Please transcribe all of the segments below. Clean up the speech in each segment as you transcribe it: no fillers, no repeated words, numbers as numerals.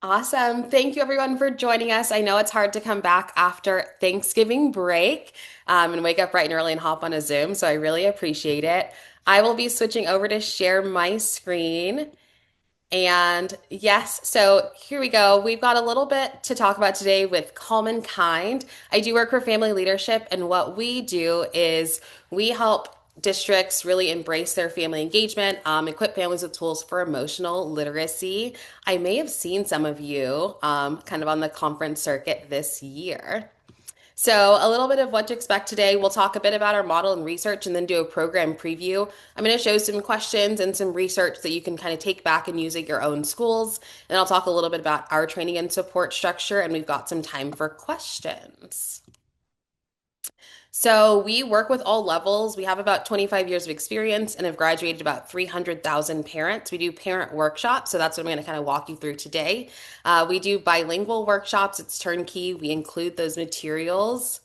Awesome. Thank you everyone for joining us. I know it's hard to come back after Thanksgiving break and wake up bright and early and hop on a Zoom, so I really appreciate it. I will be switching over to share my screen. And yes, so here we go. We've got a little bit to talk about today with Calm and Kind. I do work for family leadership, and what we do is we help districts really embrace their family engagement, equip families with tools for emotional literacy. I may have seen some of you kind of on the conference circuit this year. So, a little bit of what to expect today. We'll talk a bit about our model and research and then do a program preview. I'm going to show some questions and some research that you can kind of take back and use at your own schools. And I'll talk a little bit about our training and support structure, and we've got some time for questions. So we work with all levels. We have about 25 years of experience and have graduated about 300,000 parents. We do parent workshops, so that's what I'm going to kind of walk you through today. We do bilingual workshops. It's turnkey. We include those materials.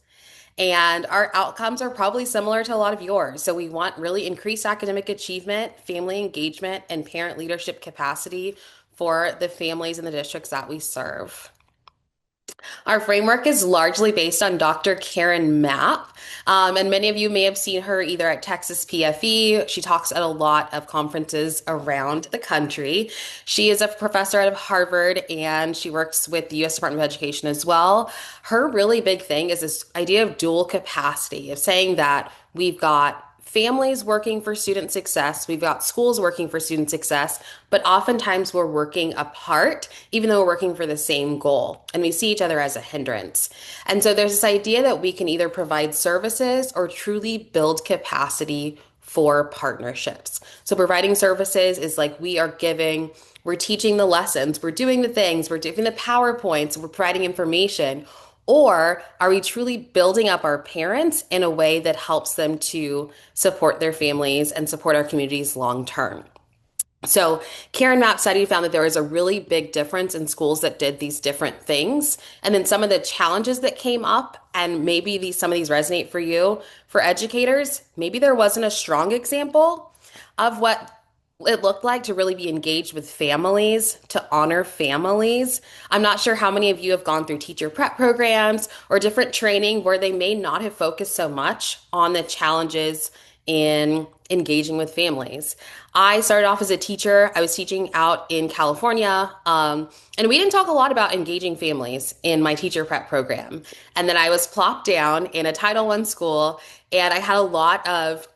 And our outcomes are probably similar to a lot of yours. So we want really increased academic achievement, family engagement, and parent leadership capacity for the families and the districts that we serve. Our framework is largely based on Dr. Karen Mapp. And many of you may have seen her either at Texas PFE. She talks at a lot of conferences around the country. She is a professor out of Harvard and she works with the US Department of Education as well. Her really big thing is this idea of dual capacity, of saying that we've got families working for student success, we've got schools working for student success, but oftentimes we're working apart, even though we're working for the same goal, and we see each other as a hindrance. And so there's this idea that we can either provide services or truly build capacity for partnerships. So providing services is like we're teaching the lessons, we're doing the things, we're doing the PowerPoints, we're providing information. Or are we truly building up our parents in a way that helps them to support their families and support our communities long term? So, Karen Mapp study found that there was a really big difference in schools that did these different things. And then some of the challenges that came up, and maybe some of these resonate for you, for educators, maybe there wasn't a strong example of what it looked like to really be engaged with families, to honor families. I'm not sure how many of you have gone through teacher prep programs or different training where they may not have focused so much on the challenges in engaging with families. I started off as a teacher. I was teaching out in California, and we didn't talk a lot about engaging families in my teacher prep program. And then I was plopped down in a Title I school, and I had a lot of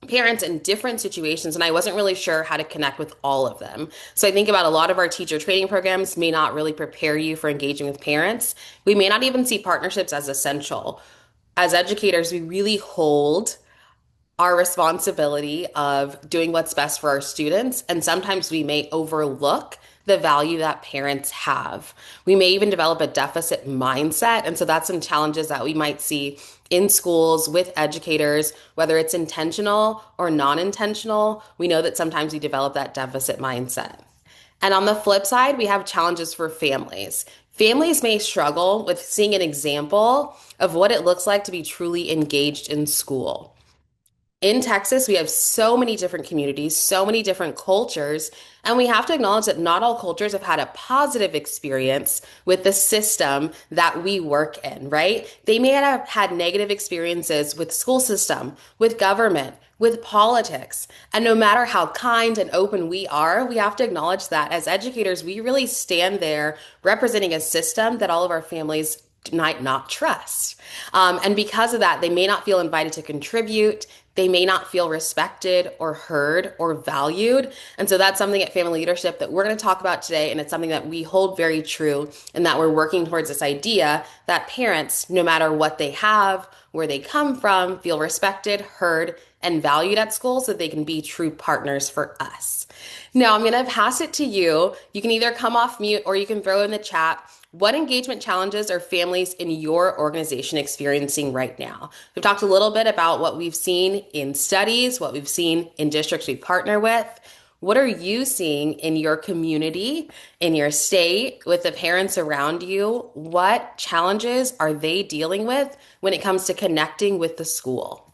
parents in different situations, and I wasn't really sure how to connect with all of them. So I think about a lot of our teacher training programs may not really prepare you for engaging with parents. We may not even see partnerships as essential. As educators, we really hold our responsibility of doing what's best for our students. And sometimes we may overlook the value that parents have. We may even develop a deficit mindset. And so that's some challenges that we might see in schools with educators, whether it's intentional or non-intentional. We know that sometimes we develop that deficit mindset. And on the flip side, we have challenges for families. Families may struggle with seeing an example of what it looks like to be truly engaged in school. In Texas, we have so many different communities, so many different cultures, and we have to acknowledge that not all cultures have had a positive experience with the system that we work in, right? They may have had negative experiences with school system, with government, with politics. And no matter how kind and open we are, we have to acknowledge that as educators, we really stand there representing a system that all of our families might not trust. And because of that, they may not feel invited to contribute. They may not feel respected or heard or valued. And so that's something at Family Leadership that we're going to talk about today. And it's something that we hold very true, and that we're working towards this idea that parents, no matter what they have, where they come from, feel respected, heard, and valued at school so they can be true partners for us. Now, I'm going to pass it to you. You can either come off mute or you can throw in the chat. What engagement challenges are families in your organization experiencing right now? We've talked a little bit about what we've seen in studies, what we've seen in districts we partner with. What are you seeing in your community, in your state, with the parents around you? What challenges are they dealing with when it comes to connecting with the school?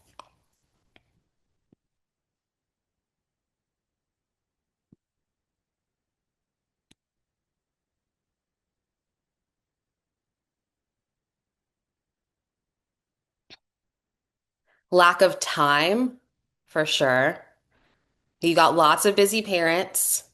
Lack of time, for sure. You got lots of busy parents.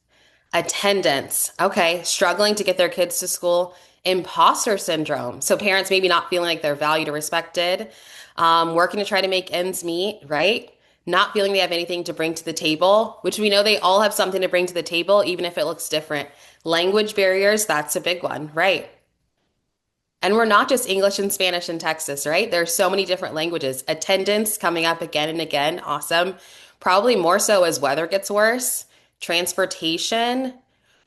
Attendance. Okay. Struggling to get their kids to school. Imposter syndrome. So parents maybe not feeling like they're valued or respected. Working to try to make ends meet, right? Not feeling they have anything to bring to the table, which we know they all have something to bring to the table, even if it looks different. Language barriers, that's a big one, right? And we're not just English and Spanish in Texas, right? There are so many different languages. Attendance coming up again and again. Awesome. Probably more so as weather gets worse. Transportation.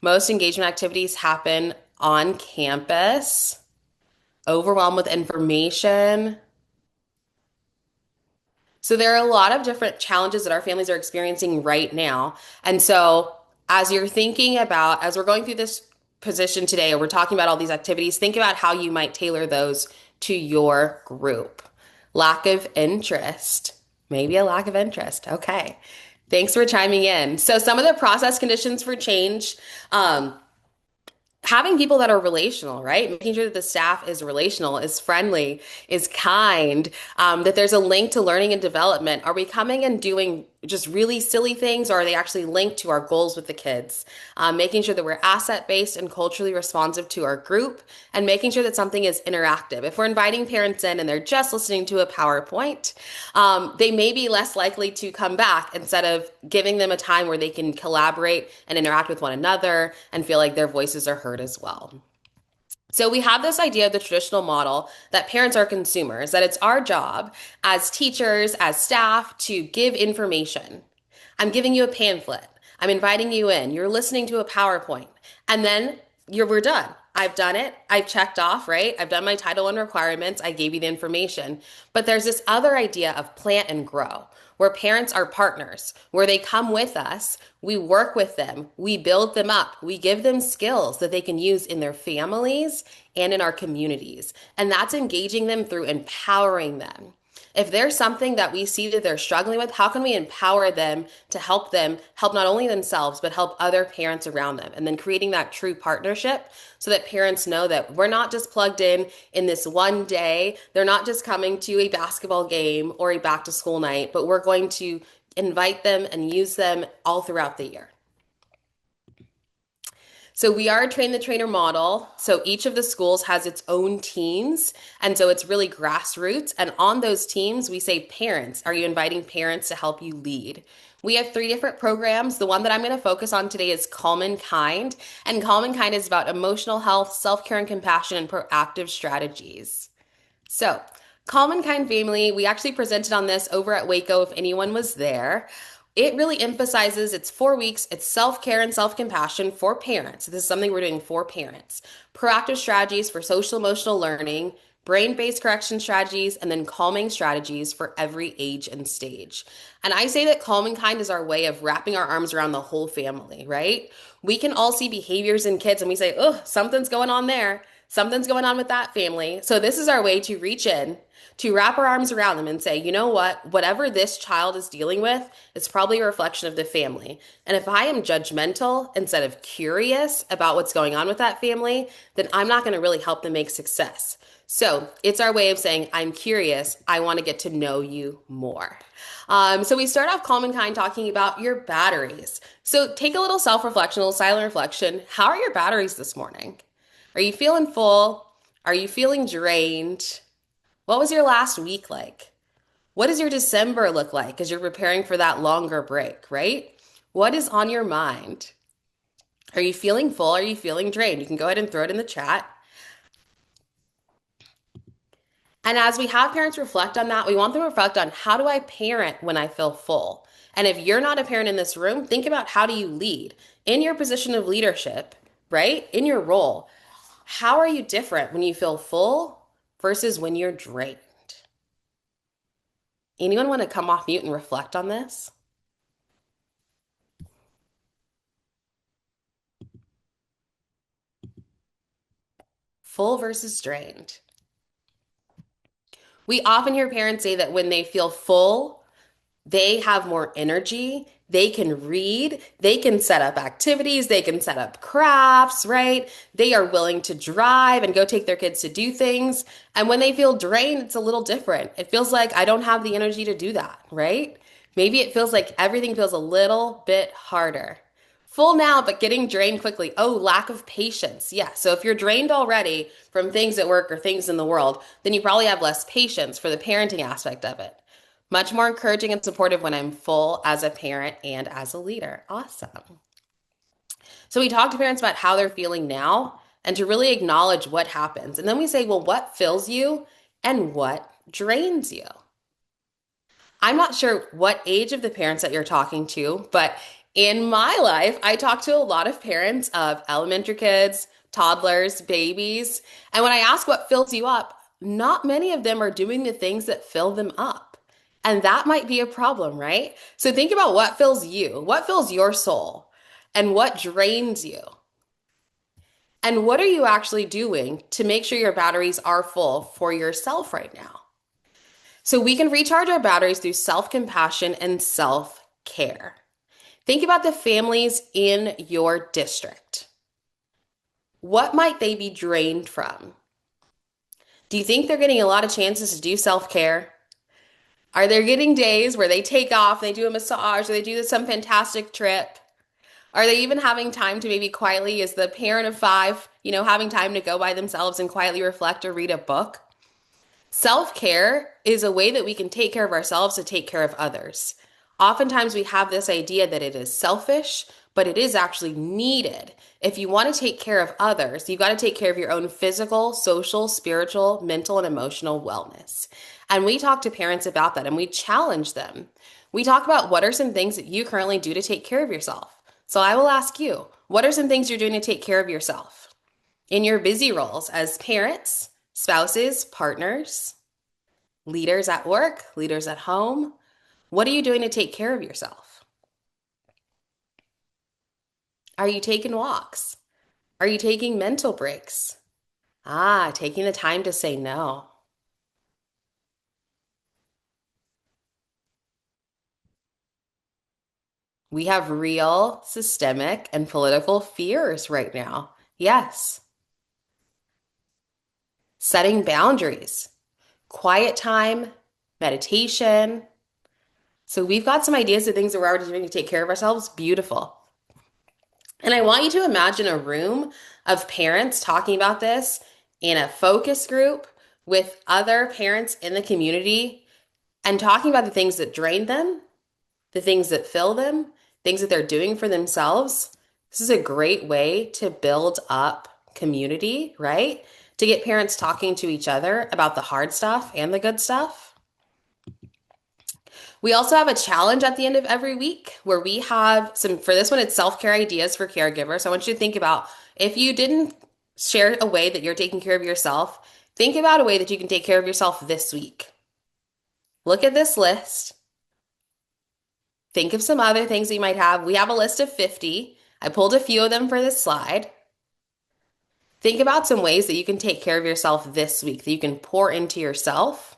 Most engagement activities happen on campus. Overwhelmed with information. So there are a lot of different challenges that our families are experiencing right now. And so as you're thinking about, as we're going through this position today, or we're talking about all these activities, think about how you might tailor those to your group. Lack of interest, maybe a lack of interest. Okay. Thanks for chiming in. So some of the process conditions for change, having people that are relational, right? Making sure that the staff is relational, is friendly, is kind, that there's a link to learning and development. Are we coming and doing just really silly things, or are they actually linked to our goals with the kids? Making sure that we're asset based and culturally responsive to our group, and making sure that something is interactive. If we're inviting parents in and they're just listening to a PowerPoint, they may be less likely to come back instead of giving them a time where they can collaborate and interact with one another and feel like their voices are heard as well. So we have this idea of the traditional model that parents are consumers, that it's our job as teachers, as staff to give information. I'm giving you a pamphlet. I'm inviting you in. You're listening to a PowerPoint. And then we're done. I've done it. I've checked off, right? I've done my Title I requirements. I gave you the information. But there's this other idea of plant and grow, where parents are partners, where they come with us, we work with them, we build them up, we give them skills that they can use in their families and in our communities. And that's engaging them through empowering them. If there's something that we see that they're struggling with, how can we empower them, help not only themselves, but help other parents around them? And then creating that true partnership so that parents know that we're not just plugged in this one day. They're not just coming to a basketball game or a back to school night, but we're going to invite them and use them all throughout the year. So we are a train the trainer model. So each of the schools has its own teams. And so it's really grassroots. And on those teams, we say parents. Are you inviting parents to help you lead? We have three different programs. The one that I'm going to focus on today is Calm and Kind. And Calm and Kind is about emotional health, self-care and compassion, and proactive strategies. So, Calm and Kind Family, we actually presented on this over at Waco if anyone was there. It really emphasizes it's 4 weeks, it's self care and self compassion for parents. This is something we're doing for parents. Proactive strategies for social emotional learning, brain based correction strategies, and then calming strategies for every age and stage. And I say that Calm and Kind is our way of wrapping our arms around the whole family, right? We can all see behaviors in kids and we say, oh, something's going on there. Something's going on with that family. So this is our way to reach in, to wrap our arms around them and say, you know what? Whatever this child is dealing with, it's probably a reflection of the family. And if I am judgmental instead of curious about what's going on with that family, then I'm not going to really help them make success. So it's our way of saying, I'm curious. I want to get to know you more. So we start off Calm and Kind talking about your batteries. So take a little self-reflection, a little silent reflection. How are your batteries this morning? Are you feeling full? Are you feeling drained? What was your last week like? What does your December look like as you're preparing for that longer break, right? What is on your mind? Are you feeling full? Are you feeling drained? You can go ahead and throw it in the chat. And as we have parents reflect on that, we want them to reflect on how do I parent when I feel full? And if you're not a parent in this room, think about how do you lead in your position of leadership, right? In your role. How are you different when you feel full versus when you're drained? Anyone want to come off mute and reflect on this? Full versus drained. We often hear parents say that when they feel full, they have more energy They can read, they can set up activities, they can set up crafts, right? They are willing to drive and go take their kids to do things. And when they feel drained, it's a little different. It feels like I don't have the energy to do that, right? Maybe it feels like everything feels a little bit harder. Full now, but getting drained quickly. Oh, lack of patience. Yeah. So if you're drained already from things at work or things in the world, then you probably have less patience for the parenting aspect of it. Much more encouraging and supportive when I'm full as a parent and as a leader. Awesome. So we talk to parents about how they're feeling now and to really acknowledge what happens. And then we say, well, what fills you and what drains you? I'm not sure what age of the parents that you're talking to, but in my life, I talk to a lot of parents of elementary kids, toddlers, babies. And when I ask what fills you up, not many of them are doing the things that fill them up. And that might be a problem, right? So think about what fills you, what fills your soul, and what drains you. And what are you actually doing to make sure your batteries are full for yourself right now? So we can recharge our batteries through self-compassion and self-care. Think about the families in your district. What might they be drained from? Do you think they're getting a lot of chances to do self-care? Are they getting days where they take off, they do a massage, or they do some fantastic trip? Are they even having time to maybe quietly, as the parent of five, having time to go by themselves and quietly reflect or read a book? Self-care is a way that we can take care of ourselves to take care of others. Oftentimes we have this idea that it is selfish, but it is actually needed. If you want to take care of others, you've got to take care of your own physical, social, spiritual, mental, and emotional wellness. And we talk to parents about that and we challenge them. We talk about what are some things that you currently do to take care of yourself. So I will ask you, what are some things you're doing to take care of yourself in your busy roles as parents, spouses, partners, leaders at work, leaders at home? What are you doing to take care of yourself? Are you taking walks? Are you taking mental breaks? Taking the time to say no. We have real systemic and political fears right now. Yes. Setting boundaries, quiet time, meditation. So we've got some ideas of things that we're already doing to take care of ourselves. Beautiful. And I want you to imagine a room of parents talking about this in a focus group with other parents in the community and talking about the things that drain them, the things that fill them, things that they're doing for themselves. This is a great way to build up community, right? To get parents talking to each other about the hard stuff and the good stuff. We also have a challenge at the end of every week where we have some, for this one, it's self-care ideas for caregivers. So I want you to think about if you didn't share a way that you're taking care of yourself, think about a way that you can take care of yourself this week. Look at this list. Think of some other things that you might have. We have a list of 50. I pulled a few of them for this slide. Think about some ways that you can take care of yourself this week, that you can pour into yourself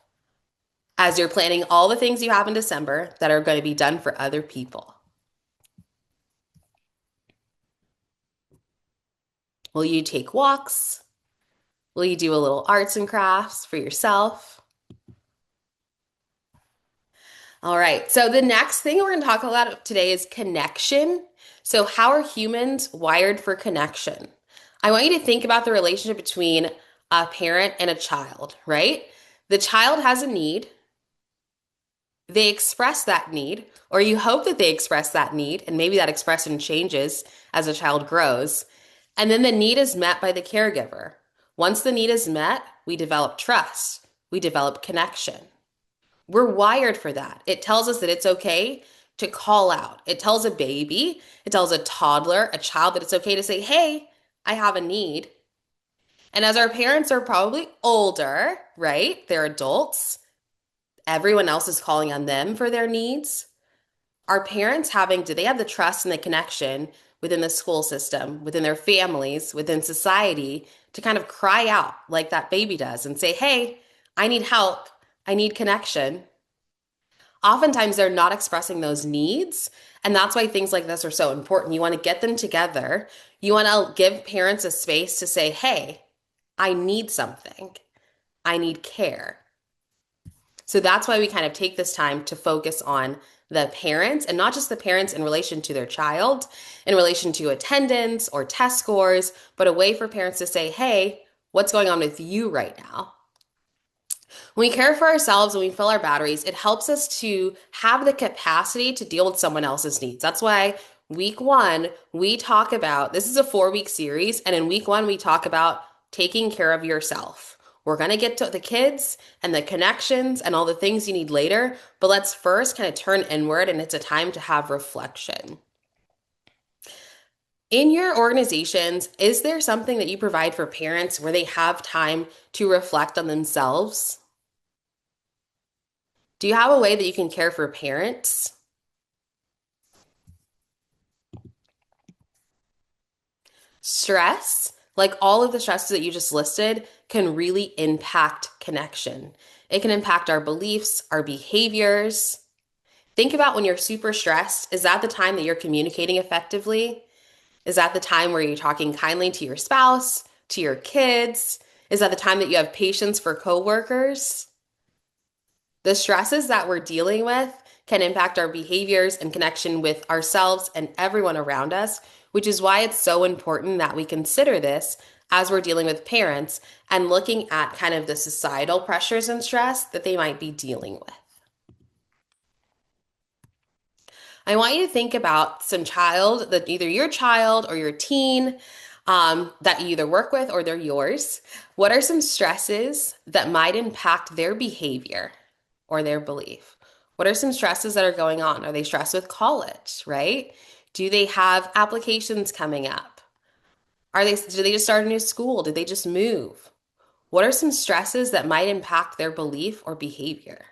as you're planning all the things you have in December that are going to be done for other people. Will you take walks? Will you do a little arts and crafts for yourself? All right, so the next thing we're going to talk about today is connection. So how are humans wired for connection? I want you to think about the relationship between a parent and a child, right? The child has a need. They express that need, or you hope that they express that need, and maybe that expression changes as a child grows. And then the need is met by the caregiver. Once the need is met, we develop trust, we develop connection. We're wired for that. It tells us that it's okay to call out. It tells a baby, it tells a toddler, a child that it's okay to say, hey, I have a need. And as our parents are probably older, right? They're adults. Everyone else is calling on them for their needs. Are parents do they have the trust and the connection within the school system, within their families, within society to kind of cry out like that baby does and say, hey, I need help. I need connection. oftentimes they're not expressing those needs. And that's why things like this are so important. You want to get them together. You want to give parents a space to say, hey, I need something. I need care. So that's why we kind of take this time to focus on the parents and not just the parents in relation to their child, in relation to attendance or test scores, but a way for parents to say, hey, what's going on with you right now? When we care for ourselves and we fill our batteries, it helps us to have the capacity to deal with someone else's needs. That's why week one, we talk about this is a 4 week series. And in week one, we talk about taking care of yourself. We're going to get to the kids and the connections and all the things you need later. But let's first kind of turn inward, and it's a time to have reflection. In your organizations, is there something that you provide for parents where they have time to reflect on themselves? Do you have a way that you can care for parents? Stress, like all of the stresses that you just listed, can really impact connection. It can impact our beliefs, our behaviors. Think about when you're super stressed. Is that the time that you're communicating effectively? Is that the time where you're talking kindly to your spouse, to your kids? Is that the time that you have patience for coworkers? The stresses that we're dealing with can impact our behaviors and connection with ourselves and everyone around us, which is why it's so important that we consider this as we're dealing with parents and looking at kind of the societal pressures and stress that they might be dealing with. I want you to think about some child that either your child or your teen that you either work with or they're yours. What are some stresses that might impact their behavior or their belief? What are some stresses that are going on? Are they stressed with college, right? Do they have applications coming up? Do they just start a new school? Did they just move? What are some stresses that might impact their belief or behavior?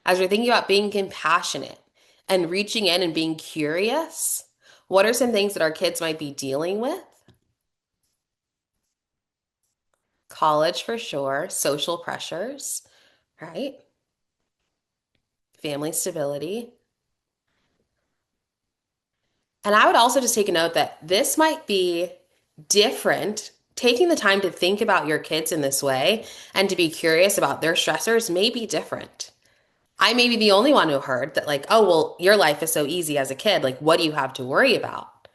As you're thinking about being compassionate and reaching in and being curious, what are some things that our kids might be dealing with? College for sure, social pressures, right? Family stability. And I would also just take a note that this might be different. Taking the time to think about your kids in this way and to be curious about their stressors may be different. I may be the only one who heard that, like, oh, well, your life is so easy as a kid. Like, what do you have to worry about?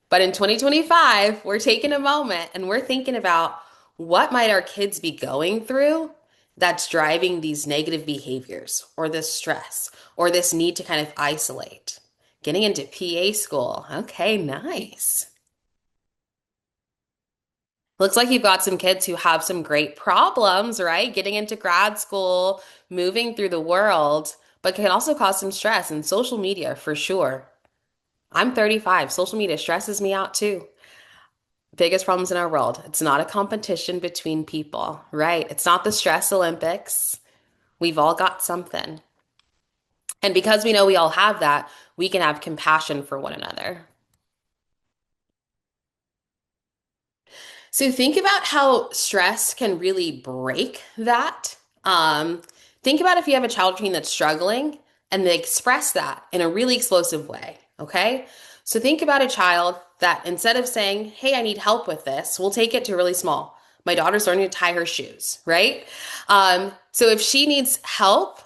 But in 2025, we're taking a moment and we're thinking about what might our kids be going through that's driving these negative behaviors or this stress or this need to kind of isolate. Getting into PA school. Okay, nice. Looks like you've got some kids who have some great problems, right? Getting into grad school, moving through the world, but can also cause some stress and social media for sure. I'm 35. Social media stresses me out too. Biggest problems in our world. It's not a competition between people, right? It's not the stress Olympics. We've all got something. And because we know we all have that, we can have compassion for one another. So think about how stress can really break that. Think about if you have a child routine that's struggling and they express that in a really explosive way. Okay. So think about a child that instead of saying, hey, I need help with this, we'll take it to really small. My daughter's learning to tie her shoes, right? So if she needs help,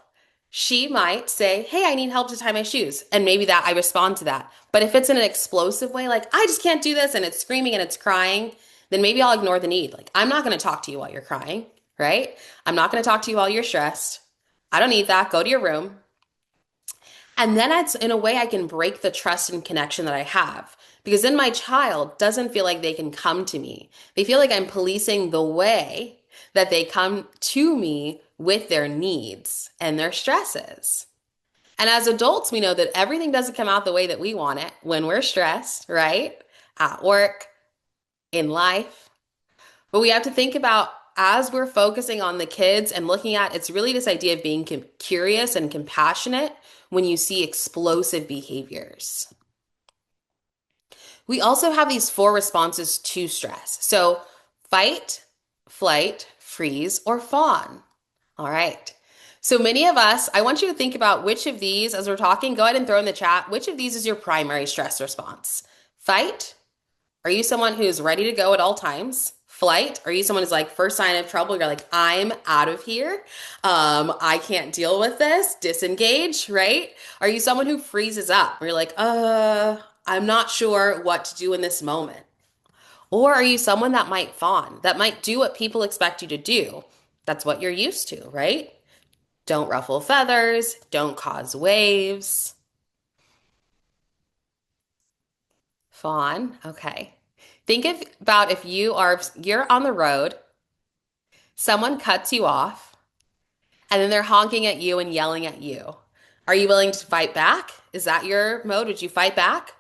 she might say, hey, I need help to tie my shoes. And maybe that I respond to that. But if it's in an explosive way, like, I just can't do this, and it's screaming and it's crying, then maybe I'll ignore the need. Like, I'm not going to talk to you while you're crying, right? I'm not going to talk to you while you're stressed. I don't need that. Go to your room. And then it's in a way I can break the trust and connection that I have. Because then my child doesn't feel like they can come to me. They feel like I'm policing the way that they come to me with their needs and their stresses. And as adults, we know that everything doesn't come out the way that we want it when we're stressed, right? At work, in life. But we have to think about as we're focusing on the kids and looking at it's really this idea of being curious and compassionate when you see explosive behaviors. We also have these four responses to stress. So fight, flight, freeze, or fawn. All right. So many of us, I want you to think about which of these, as we're talking, go ahead and throw in the chat, which of these is your primary stress response? Fight? Are you someone who's ready to go at all times? Flight? Are you someone who's like, first sign of trouble, you're like, I'm out of here. I can't deal with this. Disengage, right? Are you someone who freezes up? Where you're like, I'm not sure what to do in this moment. Or are you someone that might fawn, that might do what people expect you to do? That's what you're used to, right? Don't ruffle feathers, don't cause waves. Fawn, okay. About if you're on the road, someone cuts you off, and then they're honking at you and yelling at you. Are you willing to fight back? Is that your mode? Would you fight back?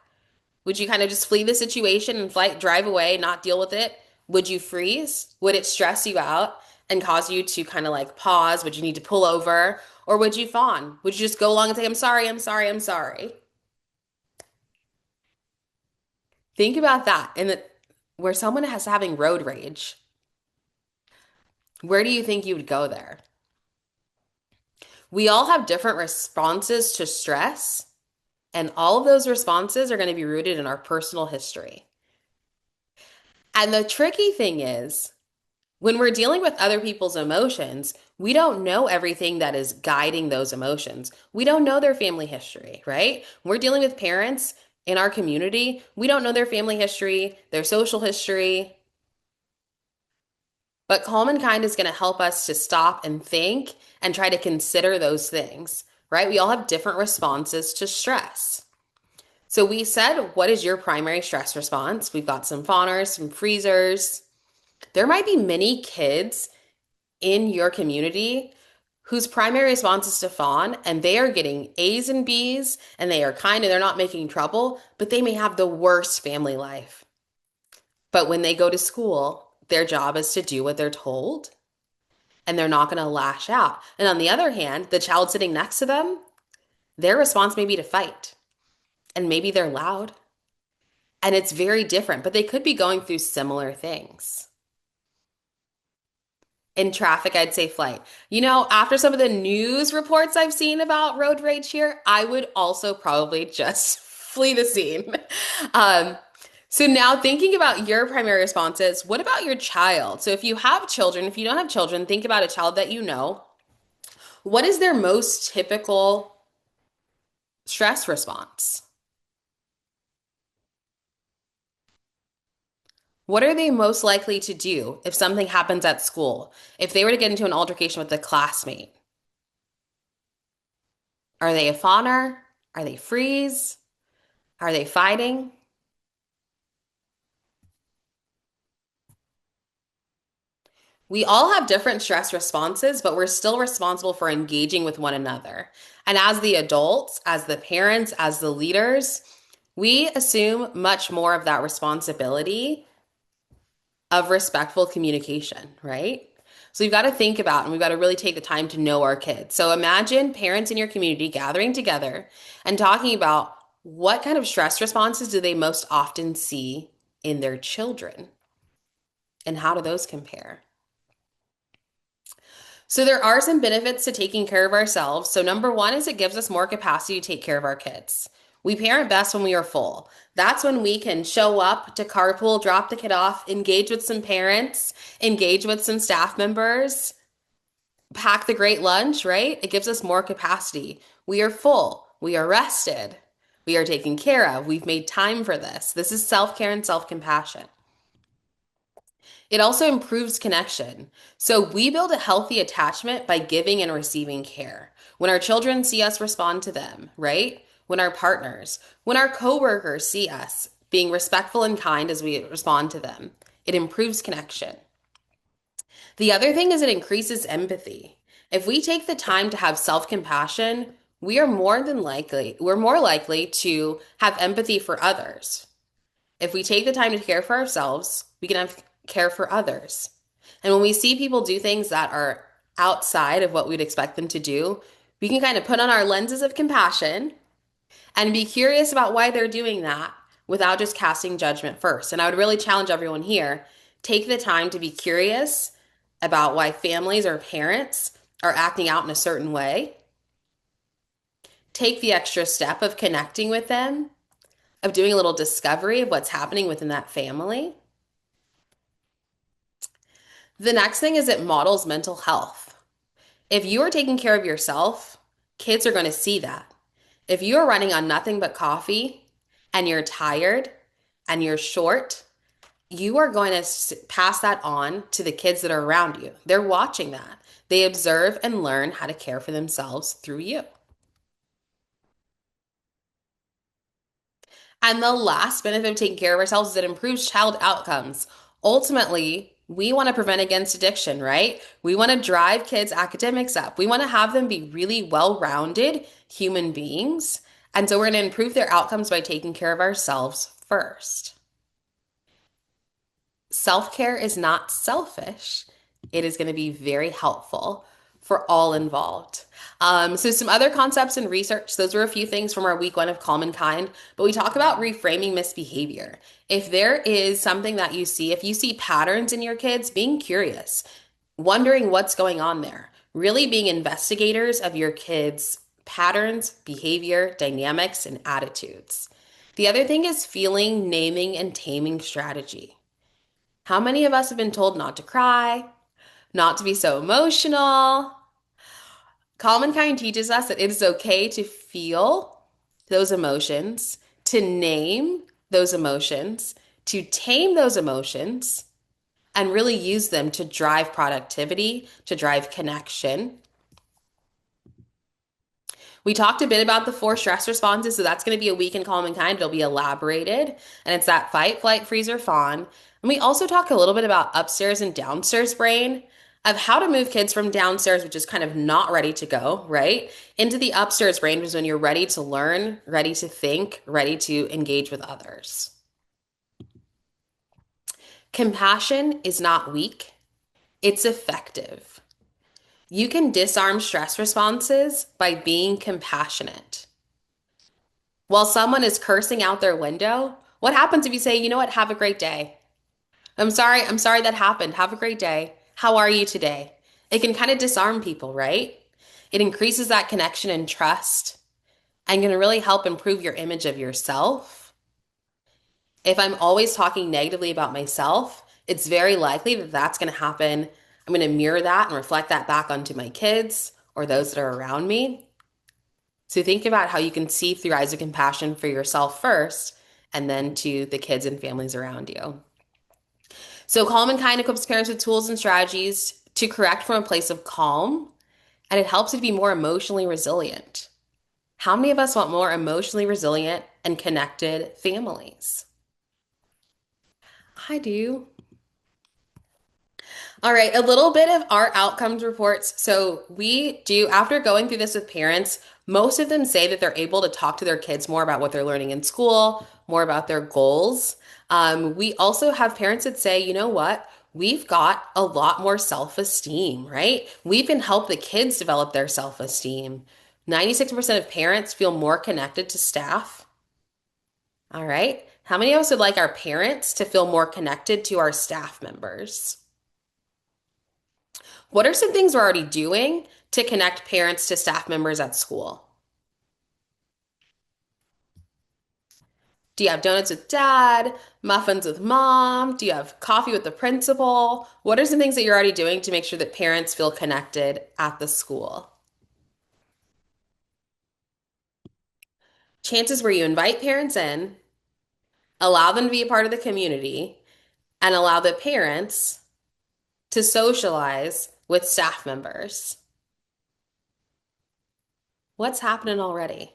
Would you kind of just flee the situation and drive away, not deal with it? Would you freeze? Would it stress you out and cause you to kind of like pause? Would you need to pull over? Or would you fawn? Would you just go along and say, I'm sorry, I'm sorry, I'm sorry? Think about that. And that where someone has having road rage, where do you think you would go there? We all have different responses to stress, and all of those responses are going to be rooted in our personal history. And the tricky thing is, when we're dealing with other people's emotions, we don't know everything that is guiding those emotions. We don't know their family history, right? We're dealing with parents in our community. We don't know their family history, their social history. But Calm and Kind is going to help us to stop and think and try to consider those things, right? We all have different responses to stress. So we said, what is your primary stress response? We've got some fawners, some freezers. There might be many kids in your community whose primary response is to fawn, and they are getting A's and B's, and they are kind and they're not making trouble, but they may have the worst family life. But when they go to school, their job is to do what they're told, and they're not going to lash out. And on the other hand, the child sitting next to them, their response may be to fight, and maybe they're loud, and it's very different, but they could be going through similar things. In traffic, I'd say flight. After some of the news reports I've seen about road rage here, I would also probably just flee the scene. Um, so now thinking about your primary responses, what about your child? So if you have children, if you don't have children, think about a child that you know. What is their most typical stress response? What are they most likely to do if something happens at school? If they were to get into an altercation with a classmate? Are they a fawner? Are they freeze? Are they fighting? We all have different stress responses, but we're still responsible for engaging with one another. And as the adults, as the parents, as the leaders, we assume much more of that responsibility of respectful communication, right? So we've got to think about and we've got to really take the time to know our kids. So imagine parents in your community gathering together and talking about what kind of stress responses do they most often see in their children and how do those compare? So there are some benefits to taking care of ourselves. So number one is it gives us more capacity to take care of our kids. We parent best when we are full. That's when we can show up to carpool, drop the kid off, engage with some parents, engage with some staff members, pack the great lunch, right? It gives us more capacity. We are full. We are rested. We are taken care of. We've made time for this. This is self-care and self-compassion. It also improves connection. So we build a healthy attachment by giving and receiving care. When our children see us respond to them, right? When our partners, when our coworkers see us being respectful and kind as we respond to them, it improves connection. The other thing is it increases empathy. If we take the time to have self-compassion, we're more likely to have empathy for others. If we take the time to care for ourselves, we can have care for others. And when we see people do things that are outside of what we'd expect them to do, we can kind of put on our lenses of compassion and be curious about why they're doing that without just casting judgment first. And I would really challenge everyone here, take the time to be curious about why families or parents are acting out in a certain way, take the extra step of connecting with them, of doing a little discovery of what's happening within that family. The next thing is it models mental health. If you are taking care of yourself, kids are going to see that. If you are running on nothing but coffee and you're tired and you're short, you are going to pass that on to the kids that are around you. They're watching that. They observe and learn how to care for themselves through you. And the last benefit of taking care of ourselves is it improves child outcomes. Ultimately, we want to prevent against addiction, right? We want to drive kids' academics up. We want to have them be really well-rounded human beings. And so we're going to improve their outcomes by taking care of ourselves first. Self-care is not selfish. It is going to be very helpful for all involved. So some other concepts in research, those were a few things from our week one of Calm and Kind, but we talk about reframing misbehavior. If there is something that you see, if you see patterns in your kids, being curious, wondering what's going on there, really being investigators of your kids' patterns, behavior, dynamics, and attitudes. The other thing is feeling, naming, and taming strategy. How many of us have been told not to cry, not to be so emotional? Calm and Kind teaches us that it is okay to feel those emotions, to name those emotions, to tame those emotions, and really use them to drive productivity, to drive connection. We talked a bit about the four stress responses, so that's going to be a week in Calm and Kind. It'll be elaborated, and it's that fight, flight, freeze, or fawn. And we also talk a little bit about upstairs and downstairs brain, of how to move kids from downstairs, which is kind of not ready to go, right, into the upstairs brain, which is when you're ready to learn, ready to think, ready to engage with others. Compassion is not weak, it's effective. You can disarm stress responses by being compassionate. While someone is cursing out their window, what happens if you say, you know what, have a great day? I'm sorry that happened. Have a great day. How are you today? It can kind of disarm people, right? It increases that connection and trust and can really help improve your image of yourself. If I'm always talking negatively about myself, it's very likely that that's going to happen. I'm going to mirror that and reflect that back onto my kids or those that are around me. So think about how you can see through eyes of compassion for yourself first and then to the kids and families around you. So Calm and Kind equips parents with tools and strategies to correct from a place of calm, and it helps you to be more emotionally resilient. How many of us want more emotionally resilient and connected families? I do. All right, a little bit of our outcomes reports. So we do, after going through this with parents, most of them say that they're able to talk to their kids more about what they're learning in school, more about their goals. We also have parents that say, you know what? We've got a lot more self-esteem, right? We can help the kids develop their self-esteem. 96% of parents feel more connected to staff. All right. How many of us would like our parents to feel more connected to our staff members? What are some things we're already doing to connect parents to staff members at school? Do you have donuts with dad, muffins with mom? Do you have coffee with the principal? What are some things that you're already doing to make sure that parents feel connected at the school? Chances where you invite parents in, allow them to be a part of the community, and allow the parents to socialize with staff members. What's happening already?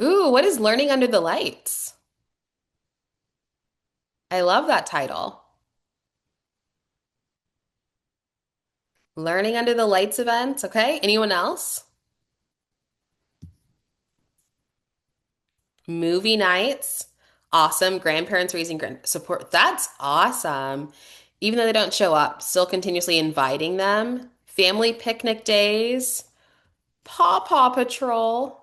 Ooh, what is Learning Under the Lights? I love that title. Learning Under the Lights events. Okay. Anyone else? Movie nights. Awesome. Grandparents raising grand support. That's awesome. Even though they don't show up, still continuously inviting them. Family picnic days. Paw Patrol.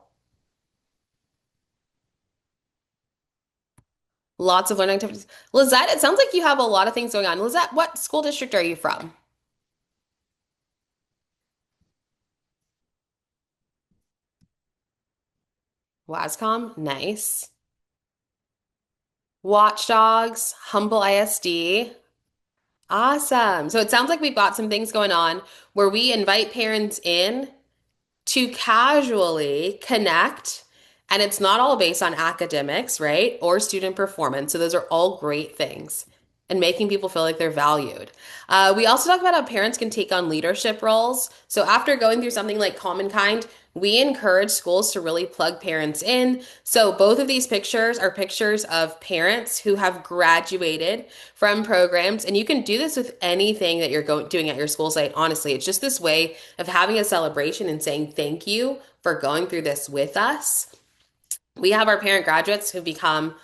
Lots of learning activities. Lizette, it sounds like you have a lot of things going on. Lizette, what school district are you from? Wascom, nice. Watchdogs, Humble ISD. Awesome. So it sounds like we've got some things going on where we invite parents in to casually connect. And it's not all based on academics, right? Or student performance. So those are all great things and making people feel like they're valued. We also talk about how parents can take on leadership roles. So after going through something like Common Kind, we encourage schools to really plug parents in. So both of these pictures are pictures of parents who have graduated from programs. And you can do this with anything that doing at your school site. Honestly, it's just this way of having a celebration and saying thank you for going through this with us. We have our parent graduates who become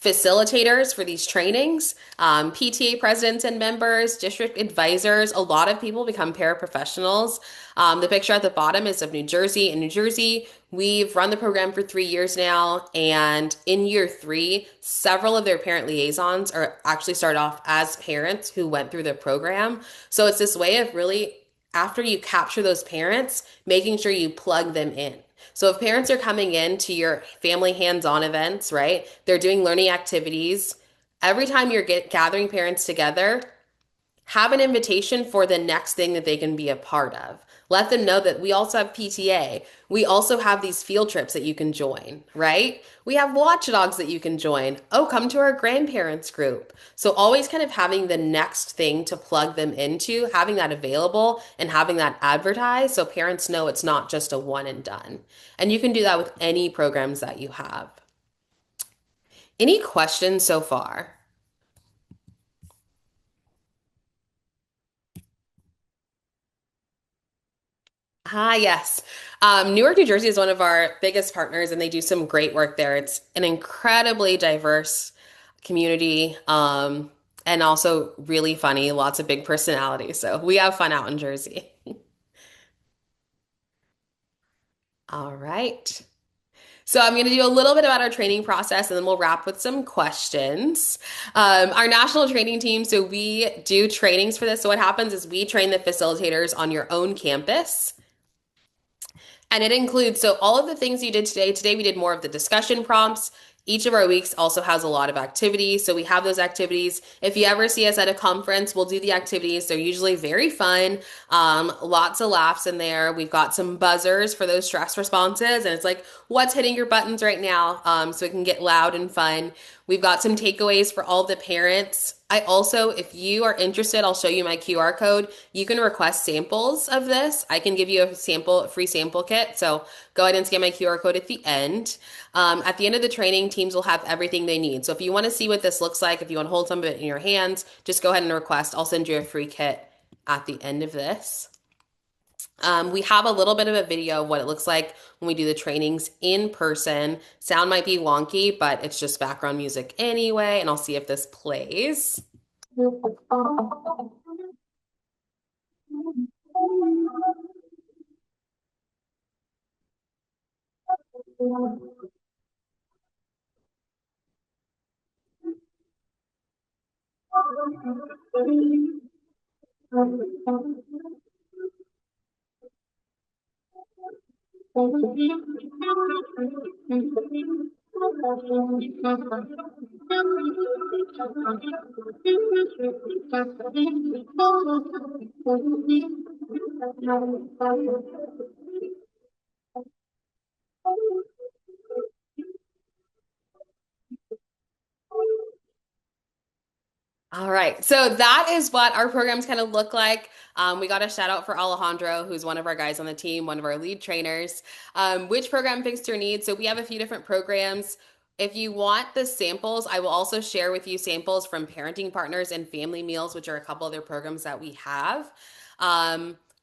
facilitators for these trainings, PTA presidents and members, district advisors. A lot of people become paraprofessionals. The picture at the bottom is of New Jersey. In New Jersey, we've run the program for 3 years now, and in year three, several of their parent liaisons are actually started off as parents who went through the program. So it's this way of really, after you capture those parents, making sure you plug them in. So if parents are coming in to your family hands-on events, right? They're doing learning activities. Every time you're gathering parents together, have an invitation for the next thing that they can be a part of. Let them know that we also have PTA. We also have these field trips that you can join, right? We have watchdogs that you can join. Oh, come to our grandparents group. So always kind of having the next thing to plug them into, having that available and having that advertised so parents know it's not just a one and done. And you can do that with any programs that you have. Any questions so far? Ah, yes. Newark, New Jersey is one of our biggest partners, and they do some great work there. It's an incredibly diverse community, and also really funny, lots of big personalities. So we have fun out in Jersey. All right. So I'm going to do a little bit about our training process, and then we'll wrap with some questions. Our national training team, so we do trainings for this. So what happens is we train the facilitators on your own campus. And it includes, so all of the things you did today. Today we did more of the discussion prompts. Each of our weeks also has a lot of activities. So we have those activities. If you ever see us at a conference, we'll do the activities. They're usually very fun. Lots of laughs in there. We've got some buzzers for those stress responses. And it's like, what's hitting your buttons right now? So it can get loud and fun. We've got some takeaways for all the parents. I also, if you are interested, I'll show you my QR code. You can request samples of this. I can give you a free sample kit. So go ahead and scan my QR code at the end. At the end of the training, teams will have everything they need. So if you want to see what this looks like, if you want to hold some of it in your hands, just go ahead and request. I'll send you a free kit at the end of this. We have a little bit of a video of what it looks like when we do the trainings in person. Sound might be wonky, but it's just background music anyway, and I'll see if this plays. All right. So that is what our programs kind of look like. We got a shout out for Alejandro, who's one of our guys on the team, one of our lead trainers. Which program fits your needs? So we have a few different programs. If you want the samples, I will also share with you samples from Parenting Partners and Family Meals, which are a couple other programs that we have.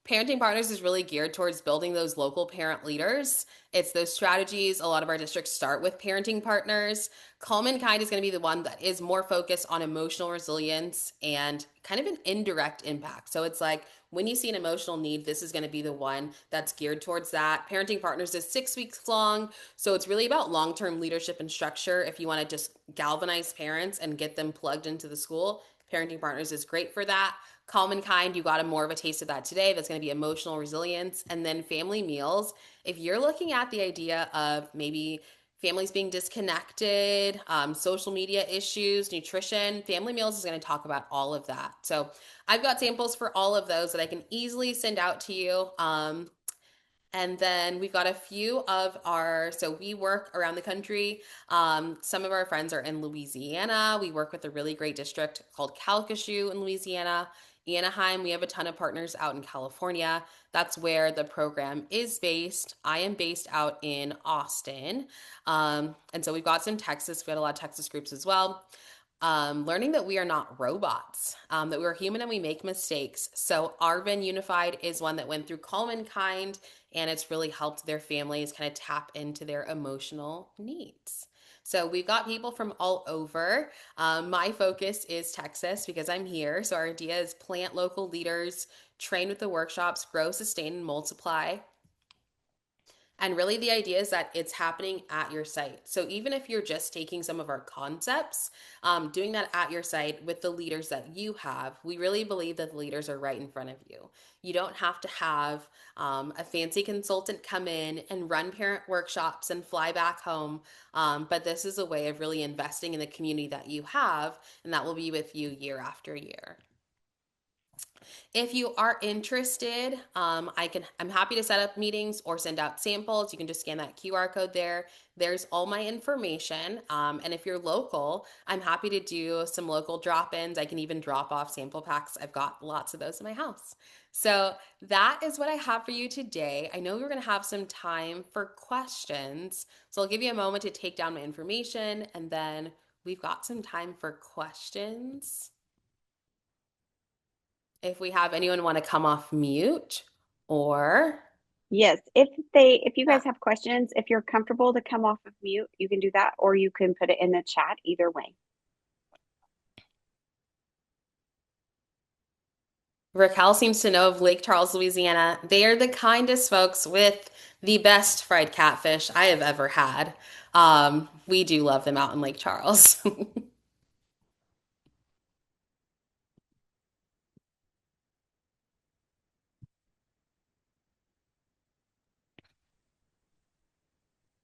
Parenting Partners is really geared towards building those local parent leaders. It's those strategies. A lot of our districts start with parenting partners. Calm and Kind is going to be the one that is more focused on emotional resilience and kind of an indirect impact. So it's like when you see an emotional need, this is going to be the one that's geared towards that. Parenting Partners is 6 weeks long. So it's really about long term leadership and structure. If you want to just galvanize parents and get them plugged into the school, Parenting Partners is great for that. Calm and Kind, you got a more of a taste of that today. That's going to be emotional resilience. And then family meals. If you're looking at the idea of maybe families being disconnected, social media issues, nutrition, family meals is going to talk about all of that. So I've got samples for all of those that I can easily send out to you. And then we've got a few of our, so we work around the country. Some of our friends are in Louisiana. We work with a really great district called Calcasieu in Louisiana. Anaheim, we have a ton of partners out in California. That's where the program is based. I am based out in Austin. And so we've got some Texas, we had a lot of Texas groups as well. Learning that we are not robots, that we're human and we make mistakes. So Arvin Unified is one that went through Calm and Kind, and it's really helped their families kind of tap into their emotional needs. So we've got people from all over. My focus is Texas because I'm here. So our idea is plant local leaders, train with the workshops, grow, sustain, and multiply. And really, the idea is that it's happening at your site. So even if you're just taking some of our concepts, doing that at your site with the leaders that you have, we really believe that the leaders are right in front of you. You don't have to have a fancy consultant come in and run parent workshops and fly back home. But this is a way of really investing in the community that you have, and that will be with you year after year. If you are interested, I'm happy to set up meetings or send out samples. You can just scan that QR code there. There's all my information. And if you're local, I'm happy to do some local drop-ins. I can even drop off sample packs. I've got lots of those in my house. So that is what I have for you today. I know we're going to have some time for questions. So I'll give you a moment to take down my information, and then we've got some time for questions. If we have anyone want to come off mute or Yes, if you yeah. guys have questions, if you're comfortable to come off of mute, you can do that, or you can put it in the chat either way. Raquel seems to know of Lake Charles, Louisiana. They are the kindest folks with the best fried catfish I have ever had. We do love them out in Lake Charles.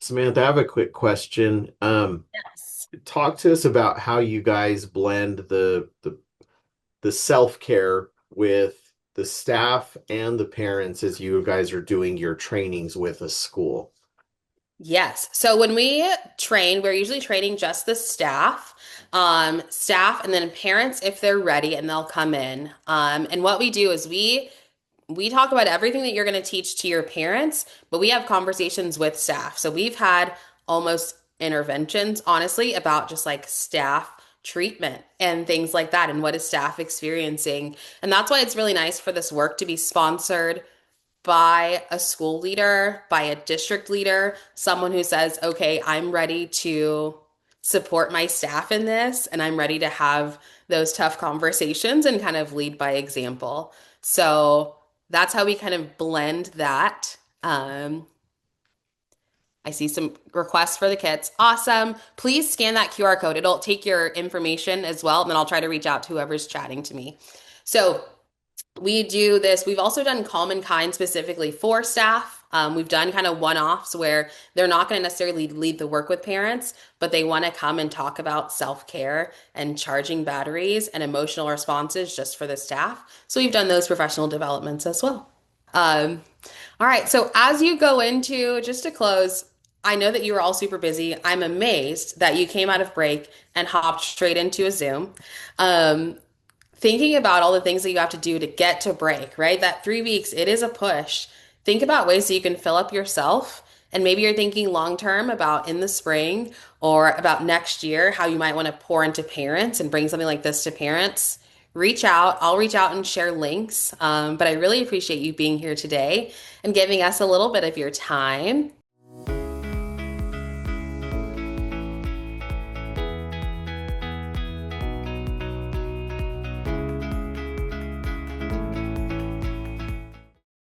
Samantha, I have a quick question. Yes. Talk to us about how you guys blend the self-care with the staff and the parents as you guys are doing your trainings with a school. Yes. So when we train, we're usually training just the staff, and then parents if they're ready, and they'll come in. And what we do is we talk about everything that you're going to teach to your parents, but we have conversations with staff. So we've had almost interventions, honestly, about just like staff treatment and things like that and what is staff experiencing. And that's why it's really nice for this work to be sponsored by a school leader, by a district leader, someone who says, okay, I'm ready to support my staff in this, and I'm ready to have those tough conversations and kind of lead by example. So that's how we kind of blend that. I see some requests for the kits. Awesome. Please scan that QR code. It'll take your information as well, and then I'll try to reach out to whoever's chatting to me. So we do this. We've also done Calm and Kind specifically for staff. We've done kind of one-offs where they're not going to necessarily lead the work with parents, but they want to come and talk about self-care and charging batteries and emotional responses just for the staff. So we've done those professional developments as well. Um, all right. So as you go into, just to close, I know that you were all super busy. I'm amazed that you came out of break and hopped straight into a Zoom. Um, Thinking about all the things that you have to do to get to break, right? That 3 weeks, it is a push. Think about ways that you can fill up yourself. And maybe you're thinking long term about in the spring or about next year, how you might want to pour into parents and bring something like this to parents. reach out. I'll reach out and share links. But I really appreciate you being here today and giving us a little bit of your time.